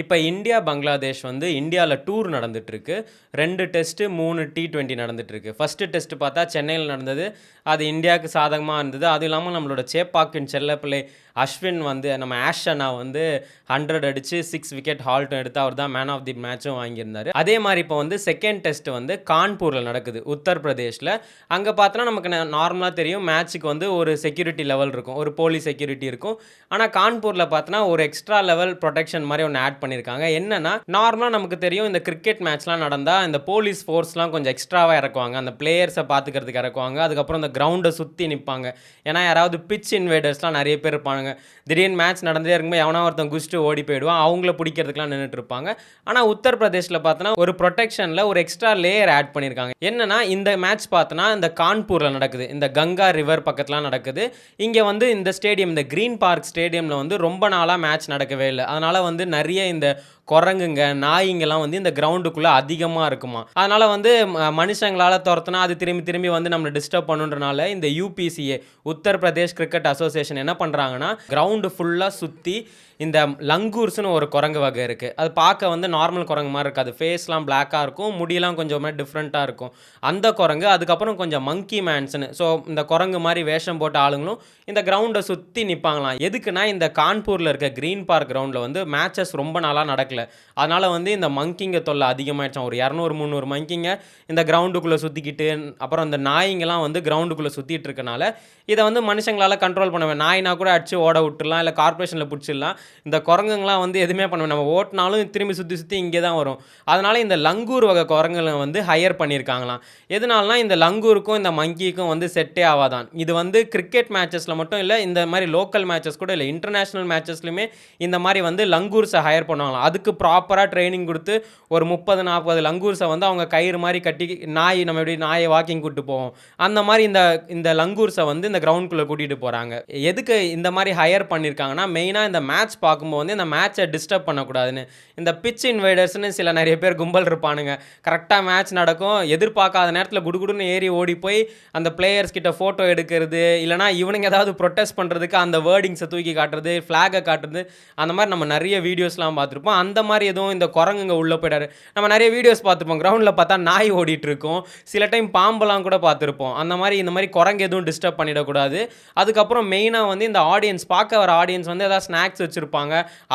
இப்ப இந்தியா, பங்களாதேஷ் வந்து இந்தியால டூர் நடந்துட்டுருக்கு. 2 டெஸ்ட்டு, 3 T20 நடந்துட்டுருக்கு. ஃபர்ஸ்ட்டு டெஸ்ட் பார்த்தா சென்னையில நடந்தது. அது இந்தியாவுக்கு சாதகமா இருந்தது. அதுவும் இல்லாம நம்மளோட சேப்பாக்கின் செல்லப்பிள்ளை அஸ்வின் வந்து நம்ம ஆஷ் அண்ணா வந்து 100 அடிச்சு 6 விக்கெட் ஹால்ட்டும் எடுத்து அவர் தான் மேன் ஆஃப் தி மேட்சும் வாங்கியிருந்தாரு. அதே மாரி இப்போ வந்து செகண்ட் டெஸ்ட் வந்து கான்பூர்ல நடக்குது, உத்தரப்பிரதேஷ்ல. அங்க பார்த்தோன்னா நமக்கு நார்மலா தெரியும் மேட்ச்சுக்கு வந்து ஒரு செக்யூரிட்டி லெவல் இருக்கும். ஒரு போலீஸ் செக்யூரிட்டி இருக்கும். ஆனா கான்பூர்ல பார்த்தோன்னா ஒரு எக்ஸ்ட்ரா லெவல் புரொடெக்ஷன் மாரி ஒண்ணு ஆட் பண்ணியிருக்காங்க. என்னன்னா, நார்மலா நமக்கு தெரியும் இந்த கிரிக்கெட் மேட்ச்லாம் நடந்தா இந்த போலீஸ் ஃபோர்ஸ்லாம் கொஞ்சம் எக்ஸ்ட்ராவா இறக்குவாங்க. அந்த பிளேயர்ஸ பார்த்துக்கிறதுக்கு இறக்குவாங்க. அதுக்கப்புறம் இந்த கிரவுண்ட சுத்தி நிப்பாங்க. ஏன்னா யாராவது பிட்ச் இன்வேடர்ஸ்லாம் நெறைய பேர் இருப்பாங்க. திடீர்னு மேட்ச் நடந்துட்டே இருக்கும்போது எவனா ஒருத்தன் குதிச்சுட்டு ஓடி போயிடுவான். அவங்கள பிடிக்கிறதுக்குலாம் நின்னுட்டு இருப்பாங்க. ஆனா உத்தரப்பிரதேஷ்ல பார்த்தோன்னா ஒரு புரொடெக்ஷன்ல ஒரு எக்ஸ்ட்ரா லேயர் ஆட் பண்ணியிருக்காங்க. என்னன்னா இந்த மேட்ச் பார்த்தோன்னா இந்த கான்பூர்ல நடக்குது. இந்த கங்கா ரிவர் பக்கத்துல நடக்குது. இங்க வந்து இந்த ஸ்டேடியம் இந்த கிரீன் பார்க் ஸ்டேடியம்ல வந்து ரொம்ப நாளா மேட்ச் நடக்கவே இல்ல. அதனால வந்து நெறைய இந்த குரங்குங்க, நாய்ங்கலாம் வந்து இந்த கிரவுண்டுக்குள்ள அதிகமா இருக்குமாம். அதனால வந்து மனுஷங்களால தொரத்துனா அது திரும்பி திரும்பி வந்து நம்மள டிஸ்டர்ப் பண்ணுன்றனால இந்த UPCA Uttar Pradesh cricket association என்ன பண்றாங்கன்னா, கிரவுண்டு ஃபுல்லா சுத்தி இந்த லங்கூர்ஸ்னு ஒரு குரங்கு வகை இருக்கு. அது பார்க்க வந்து நார்மல் குரங்கு மாரி இருக்காது. ஃபேஸ்லாம் பிளாக்கா இருக்கும். முடியெல்லாம் கொஞ்சம் மாரி டிஃப்ரெண்ட்டா இருக்கும். அந்த குரங்கு, அதுக்கப்புறம் கொஞ்சம் மங்கி மேன்ஸ்னு. ஸோ இந்த குரங்கு மாரி வேஷம் போட்ட ஆளுங்களும் இந்த கிரவுண்ட சுத்தி நிப்பாங்களாம். எதுக்குன்னா, இந்த கான்பூர்ல இருக்க கிரீன் பார்க் கிரவுண்ட்ல வந்து மேட்சஸ் ரொம்ப நாளா நடக்கல. அதனால வந்து இந்த மங்கிங்க தொல்லை அதிகமாயிடுச்சாம். ஒரு 200, 300 மங்கிங்க இந்த கிரவுண்டுக்குள்ள சுத்திக்கிட்டு, அப்புறம் இந்த நாய்ங்கலாம் வந்து கிரவுண்டுக்குள்ள சுத்திட்டு இருக்கனால, இத வந்து மனுஷங்களால கண்ட்ரோல் பண்ண நாய்னா கூட அடிச்சு ஓட விட்டுறலாம். இல்ல கார்ப்பரேஷன்ல புடிச்சிடலாம். இந்த குரங்குங்கலாம் வந்து எதுவுமே பண்ண நம்ம ஓட்டுனாலும் திரும்பி சுத்தி சுத்தி இங்கே தான் வரும். அதனால இந்த லங்கூர் வகை குரங்குகள வந்து ஹையர் பண்ணியிருக்காங்களாம். எதனாலனா இந்த லங்கூருக்கும் இந்த மங்கிக்கும் வந்து செட்டே ஆவாதாம். இது வந்து கிரிக்கெட் மேட்சஸ்ல மட்டும் இல்ல, இந்த மாரி லோக்கல் மேட்சஸ் கூட இல்ல. இன்டர்நேஷனல் மேட்சஸ்லயுமே இந்த மாரி வந்து லங்கூர்ஸ ஹையர் பண்ணுவாங்களாம். அதுக்கு ப்ராப்பரா ட்ரெய்னிங் குடுத்து ஒரு 30, 40 லங்கூர்ஸ வந்து அவங்க கயிறு மாரி கட்டி நாய் நம்ம எப்படி நாய வாக்கிங் கூட்டு போவோம். அந்த மாரி இந்த இந்த லங்கூர்ஸ வந்து இந்த கிரவுண்ட்குள்ள கூட்டிட்டு போறாங்க. எதுக்கு இந்த மாரி ஹையர் பண்ணியிருக்காங்கன்னா, மெயினா இந்த மேட்ச் பார்க்கும்போது வந்து இந்த மேட்ச டிஸ்டர்ப் பண்ணக்கூடாதுன்னு. இந்த பிட்ச் இன்வேடர்ஸ்ன்னு சில நெறைய பேர் கும்பல் இருப்பானுங்க. கரெக்ட்டா மேட்ச் நடக்கும். எதிர்பார்க்காத நேரத்தில குடுகுடுன்னு ஏறி ஓடி போய் அந்த பிளேயர்ஸ் கிட்ட ஃபோட்டோ எடுக்கிறது, இல்லனா இவனுங்க ஏதாவது புரொட்டஸ்ட் பண்றதுக்கு அந்த வேர்டிங்ஸ தூக்கி காட்டுறது, ஃபிளாக காட்டுறது, அந்த மாரி நம்ம நெறைய வீடியோஸ்லாம் பார்த்துருப்போம். அந்த மாரி எதுவும் இந்த குரங்குங்க உள்ள போயிடாது. நம்ம நெறைய வீடியோஸ் பார்த்துருப்போம். கிரவுண்ட்ல பார்த்தா நாய் ஓடிட்டு இருக்கும். சில டைம் பாம்பெல்லாம் கூட பார்த்துருப்போம். அந்த மாரி இந்த மாரி குரங்கு எதுவும் டிஸ்டர்ப் பண்ணிடக்கூடாது. அதுக்கப்புறம் மெயினா வந்து இந்த ஆடியன்ஸ் பார்க்க வர ஆடியன்ஸ் வந்து ஏதாவது ஸ்நாக்ஸ் வச்சிருப்பாங்க.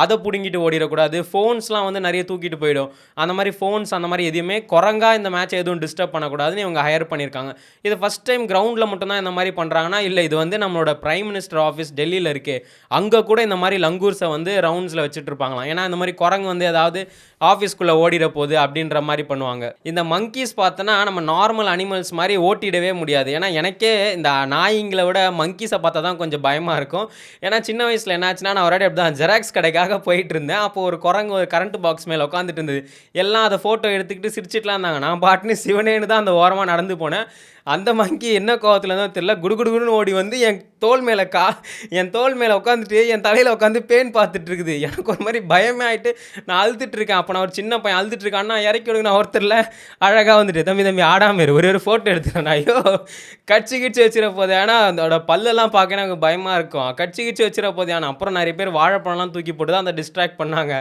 அத புடுங்கிட்டு ஓடிறக்கூடாது. ஃபோன்ஸ்லாம் வந்து நெறைய தூக்கிட்டு போயிடும். அந்த மாரி ஃபோன்ஸ் அந்த மாரி எதையுமே குரங்கா இந்த மேட்ச எதுவும் டிஸ்டர்ப் பண்ணக்கூடாதுன்னு இவங்க ஹையர் பண்ணியிருக்காங்க. இது ஃபர்ஸ்ட் டைம் கிரவுண்ட்ல மட்டும் தான் இந்த மாரி பண்றாங்கன்னா, இல்ல இது வந்து நம்மளோட பிரைம் மினிஸ்டர் ஆஃபீஸ் டெல்லில இருக்கே. அங்க கூட இந்த மாரி லங்கூர்ஸ வந்து ரவுண்ட்ஸ்ல வச்சுட்டு இருப்பாங்களாம். ஏன்னா இந்த மாரி குரங்கு வந்து ஏதாவது ஆஃபீஸ்க்குள்ள ஓடிற போது அப்படின்ற மாரி பண்ணுவாங்க. இந்த மங்கீஸ் பார்த்தோன்னா, நம்ம நார்மல் அனிமல்ஸ் மாரி ஓட்டிடவே முடியாது. ஏன்னா எனக்கே இந்த நாய்ங்கள விட மங்கீஸ பார்த்தா தான் கொஞ்சம் பயமா இருக்கும். ஏன்னா சின்ன வயசுல என்னாச்சுன்னா, நான் ஒரு வாட்டி அப்படிதான் ஜெராக்ஸ் கடைக்காக போயிட்டுருந்தேன். அப்போ ஒரு குரங்கு ஒரு கரண்ட் பாக்ஸ் மேல உட்காந்துட்டு இருந்தது. எல்லாம் அத ஃபோட்டோ எடுத்துக்கிட்டு சிரிச்சுட்டுலாம் இருந்தாங்க. நான் பாட்டுன்னு சிவனேன்னு தான் அந்த ஓரமா நடந்து போனேன். அந்த மங்கி என்ன கோவத்துல இருந்தோ தெரியல. குடுகுடுன்னு ஓடி வந்து என் தோள் மேல உட்காந்துட்டு, என் தலையில உட்காந்து பேன் பார்த்துட்டு இருக்குது. எனக்கு ஒரு மாரி பயமே ஆயிட்டு, நான் அழுதுட்டு இருக்கேன். அப்ப நான் ஒரு சின்ன பையன் அழுதுட்டு இருக்கான். அண்ணா இறக்கி விடுங்க. நான் ஒருத்தர்ல அழகா வந்துட்டு, தம்பி ஆடாம இரு. ஒரே ஒரு ஃபோட்டோ எடுத்துக்கிறேன். ஐயோ! கடிச்சு கிடிச்சு வச்சிர போதே. ஆனா அதோட பல்லெல்லாம் பார்க்க எனக்கு பயமா இருக்கும். கடிச்சு கிடிச்சு வச்சிர போதே. ஆனா அப்புறம் நெறைய பேர் வாழைப்பழம்லாம் தூக்கி போட்டு தான் அத டிஸ்ட்ராக்ட் பண்ணாங்க.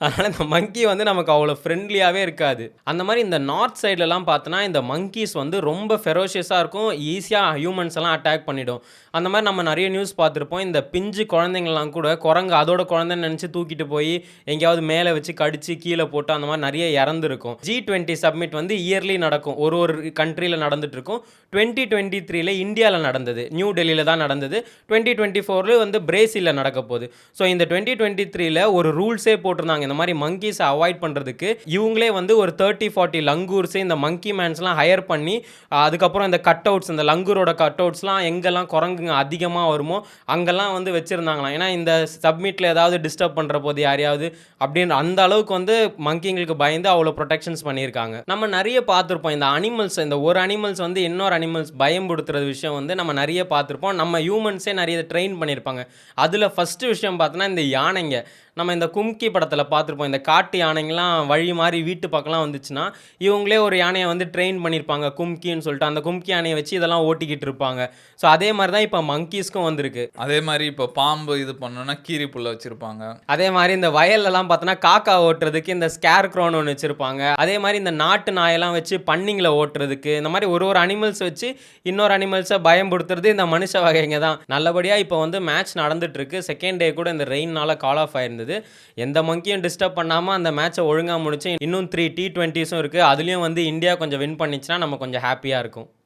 அதனால இந்த மங்கி வந்து நமக்கு அவ்வளோ ஃப்ரெண்ட்லியாவே இருக்காது. அந்த மாரி இந்த நார்த் சைட்லலாம் பார்த்தோன்னா, இந்த மங்கீஸ் வந்து ரொம்ப ஃபெரோஷியஸா இருக்கும். ஈஸியா ஹியூமன்ஸ் எல்லாம் அட்டாக் பண்ணிடும். அந்த மாரி நம்ம நெறைய நியூஸ் பார்த்துருப்போம். இந்த பிஞ்சு குழந்தைங்கலாம் கூட குரங்கு அதோட குழந்தைன்னு நெனச்சு தூக்கிட்டு போய் எங்கேயாவது மேல வச்சு கடிச்சு கீழ போட்டு அந்த மாரி நெறைய இறந்திருக்கும். G20 சப்மிட் வந்து இயர்லி நடக்கும். ஒரு கண்ட்ரில நடந்துட்டு இருக்கும். 2023ல இந்தியால நடந்தது. நியூ டெல்லில தான் நடந்தது. 2024ல வந்து பிரேசில்ல நடக்க போகுது. ஸோ இந்த 2023ல ஒரு ரூல்ஸே போட்டிருந்தாங்க. இந்த மாரி மங்கீஸ அவாய்ட் பண்றதுக்கு இவங்களே வந்து ஒரு 30, 40 லங்கூர்ஸ் இந்த மங்கி மேன்ஸ்லாம் ஹையர் பண்ணி அதுக்கப்புறம் இந்த கட் அவுட்ஸ் இந்த லங்கூரோட கட் அவுட்ஸ்லாம் எங்கெல்லாம் குரங்குங்க அதிகமா வருமோ அங்கெல்லாம் வந்து வச்சிருந்தாங்களாம். ஏன்னா இந்த சப்மிட்ல ஏதாவது டிஸ்டர்ப் பண்ற போது யாரையாவது அப்படின்ற அந்த அளவுக்கு வந்து மங்கிங்களுக்கு பயந்து அவ்வளோ ப்ரொடெக்ஷன்ஸ் பண்ணியிருக்காங்க. நம்ம நெறைய பார்த்துருப்போம். இந்த அனிமல்ஸ் இந்த ஒரு அனிமல்ஸ் வந்து இன்னொரு அனிமல்ஸ் பயம்படுத்துற விஷயம் வந்து நம்ம நெறைய பார்த்துருப்போம். நம்ம ஹியூமன்ஸே நெறைய ட்ரெயின் பண்ணியிருப்பாங்க. அதில ஃபர்ஸ்ட் விஷயம் பார்த்தோன்னா இந்த யானைங்க. நம்ம இந்த கும்கி படத்துல பார்த்துருப்போம். இந்த காட்டு யானைங்கலாம் வழி மாறி வீட்டு பக்கம்லாம் வந்துச்சுன்னா, இவங்களே ஒரு யானைய வந்து ட்ரெயின் பண்ணியிருப்பாங்க. கும்கின்னு சொல்லிட்டு. அந்த கும்கி யானைய வச்சு இதெல்லாம் ஓட்டிக்கிட்டு இருப்பாங்க. ஸோ அதே மாரி தான் இப்ப மங்கீஸ்க்கும் வந்திருக்கு. அதே மாரி இப்போ பாம்பு இது பண்ணோம்னா கீரி புல்ல வச்சிருப்பாங்க. அதே மாரி இந்த வயல்லலாம் பார்த்தோன்னா, காக்கா ஓட்டுறதுக்கு இந்த ஸ்கேர் க்ரோன்னு ஒண்ணு வச்சிருப்பாங்க. அதே மாரி இந்த நாட்டு நாயெல்லாம் வச்சு பன்னிங்கள ஓட்டுறதுக்கு, இந்த மாரி ஒரு ஒரு அனிமல்ஸ் வச்சு இன்னொரு அனிமல்ஸ பயம்புடுத்துறது இந்த மனுஷ வகைங்க தான். நல்லபடியா இப்போ வந்து மேட்ச் நடந்துட்டு இருக்கு. செகண்ட் டே கூட இந்த ரெயின்னால கால் ஆஃப் ஆயிருந்தது. எந்த மங்கியும் டிஸ்டர்ப் பண்ணாம அந்த மேட்ச ஒழுங்கா முடிச்சு, இன்னும் 3 T20ஸும் இருக்கு. அதுலயும் வந்து இந்தியா கொஞ்சம் வின் பண்ணிச்சுன்னா, நம்ம கொஞ்சம் ஹேப்பியா இருக்கும்.